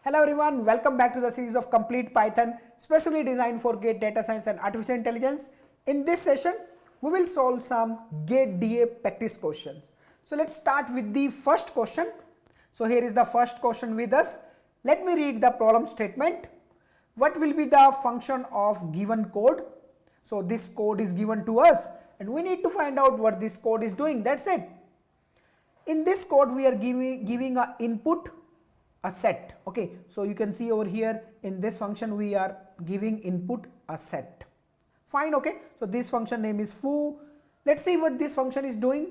Hello everyone, welcome back to the series of Complete Python, specially designed for GATE Data Science and Artificial Intelligence. In this session, we will solve some GATE DA practice questions. So let's start with the first question. So here is the first question with us. Let me read the problem statement. What will be the function of given code? So this code is given to us and we need to find out what this code is doing. That's it. In this code, we are giving a input, a set. Okay, so you can see over here in this function we are giving input a set. Fine. Okay, so this function name is foo. Let's see what this function is doing.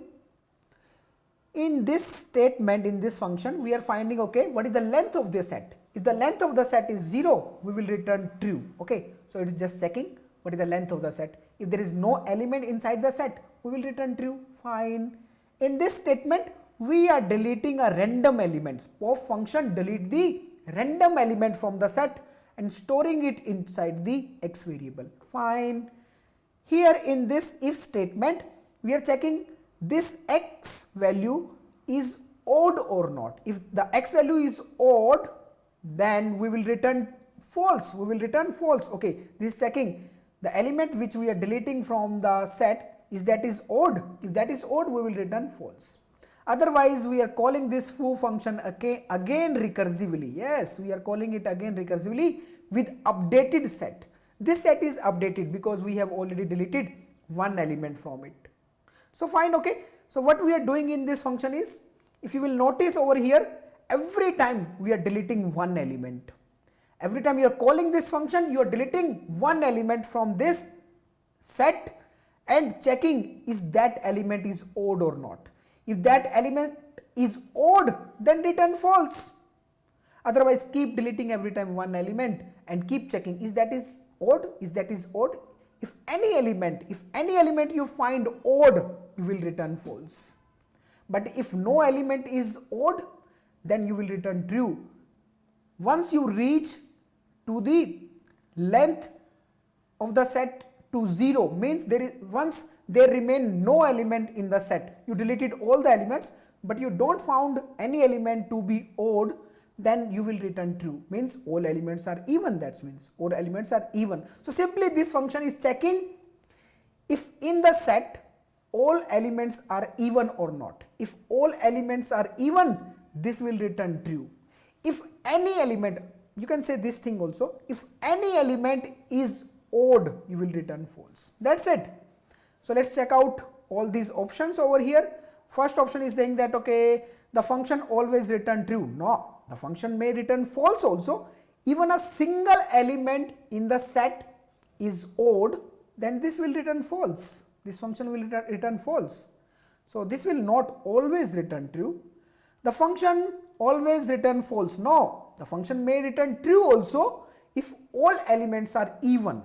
In this statement, in this function, we are finding, okay, what is the length of this set. If the length of the set is 0, we will return true. Okay, so it is just checking what is the length of the set. If there is no element inside the set, we will return true. Fine. In this statement, we are deleting a random element. Pop function delete the random element from the set and storing it inside the x variable. Fine. Here in this if statement, we are checking this x value is odd or not. If the x value is odd, then we will return false. We will return false. Okay, this is checking the element which we are deleting from the set is odd. If that is odd, we will return false. Otherwise, we are calling this foo function again recursively. Yes, we are calling it again recursively with updated set. This set is updated because we have already deleted one element from it. So fine. Okay, so what we are doing in this function is, if you will notice over here, every time we are deleting one element. Every time you are calling this function, you are deleting one element from this set and checking is that element is odd or not. If that element is odd, then return false. Otherwise, keep deleting every time one element and keep checking is that is odd, is that is odd. If any element you find odd, you will return false. But if no element is odd, then you will return true. Once you reach to the length of the set to 0, means once there remain no element in the set, you deleted all the elements but you don't found any element to be odd, then you will return true, means all elements are even. That means all elements are even. So simply this function is checking if in the set all elements are even or not. If all elements are even, this will return true. If any element, you can say this thing also, if any element is odd, you will return false. That's it. So let's check out all these options over here. First option is saying that, okay, the function always return true. No, the function may return false also. Even a single element in the set is odd, then this will return false. This function will return false. So this will not always return true. The function always return false. No, the function may return true also if all elements are even.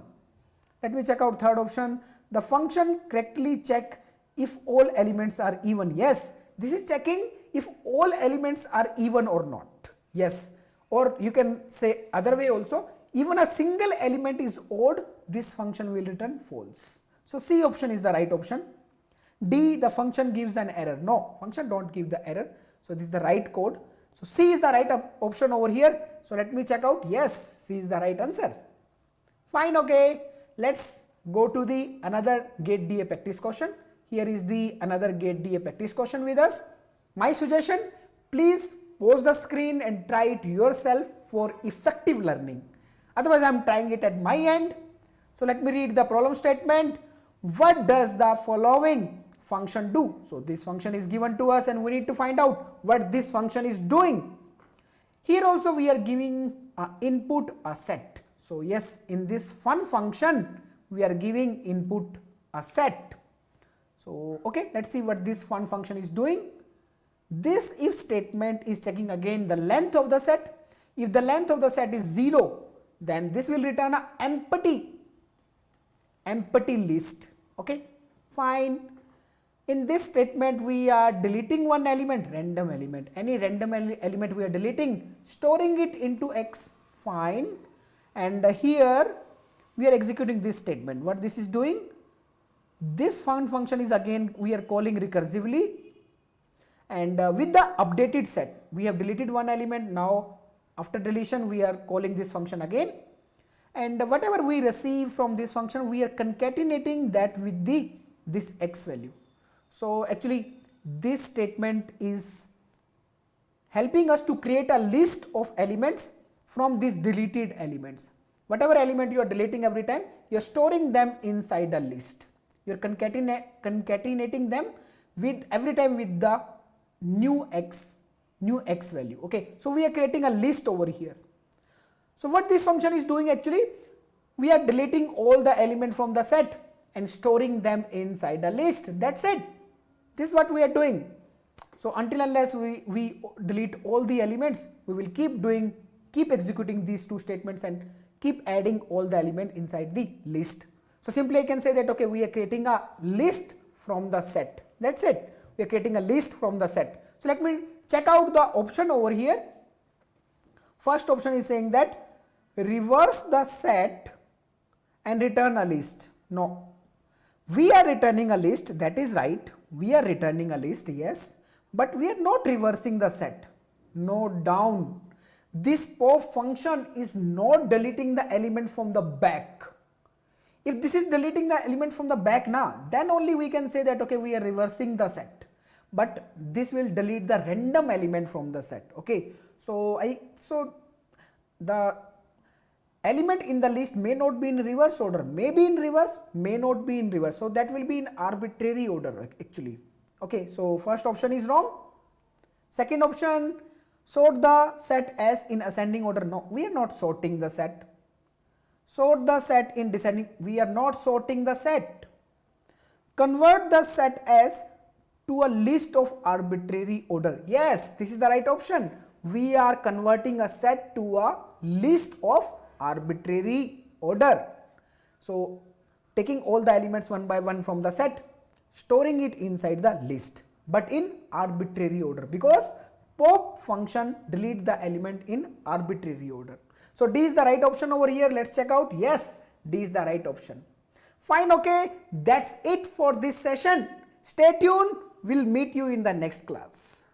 Let me check out third option. The function correctly check if all elements are even. Yes, this is checking if all elements are even or not. Yes, or you can say other way also, even a single element is odd, this function will return false. So C option is the right option. D, the function gives an error. No, function don't give the error. So this is the right code. So C is the right option over here. So let me check out. Yes, C is the right answer. Fine. Okay, let's go to the another GATE DA practice question. Here is the another GATE DA practice question with us. My suggestion, please pause the screen and try it yourself for effective learning. Otherwise, I am trying it at my end. So let me read the problem statement. What does the following function do? So this function is given to us and we need to find out what this function is doing. Here also we are giving input a set. So yes, in this fun function, we are giving input a set. So okay, let's see what this fun function is doing. This if statement is checking again the length of the set. If the length of the set is 0, then this will return an empty list. Okay, fine. In this statement, we are deleting one element, random element. Any random element we are deleting, storing it into x. Fine. And here we are executing this statement. What this is doing? This function is again we are calling recursively, and with the updated set, we have deleted one element, now After deletion, we are calling this function again, and whatever we receive from this function, we are concatenating that with this x value. So actually this statement is helping us to create a list of elements from these deleted elements. Whatever element you are deleting every time, you are storing them inside a list. You are concatenating them with every time with the new x value. Okay, so we are creating a list over here. So what this function is doing, actually, we are deleting all the elements from the set and storing them inside a list. That's it. This is what we are doing. So until unless we delete all the elements, we will keep executing these two statements and keep adding all the elements inside the list. So simply I can say that, okay, we are creating a list from the set. That's it. We are creating a list from the set. So let me check out the option over here. First option is saying that reverse the set and return a list. No, we are returning a list. That is right. We are returning a list, yes, but we are not reversing the set. Note down, this pop function is not deleting the element from the back. If this is deleting the element from the back now, then only we can say that, okay, we are reversing the set. But this will delete the random element from the set. Okay, so the element in the list may not be in reverse order, may be in reverse, may not be in reverse. So that will be in arbitrary order actually. Okay, so first option is wrong. Second option, sort the set as in ascending order. No, we are not sorting the set. Sort the set in descending. We are not sorting the set. Convert the set as to a list of arbitrary order. Yes, this is the right option. We are converting a set to a list of arbitrary order. So taking all the elements one by one from the set, storing it inside the list, but in arbitrary order, because pop function delete the element in arbitrary order. So D is the right option over here. Let's check out. Yes, D is the right option. Fine, okay, that's it for this session. Stay tuned. We'll meet you in the next class.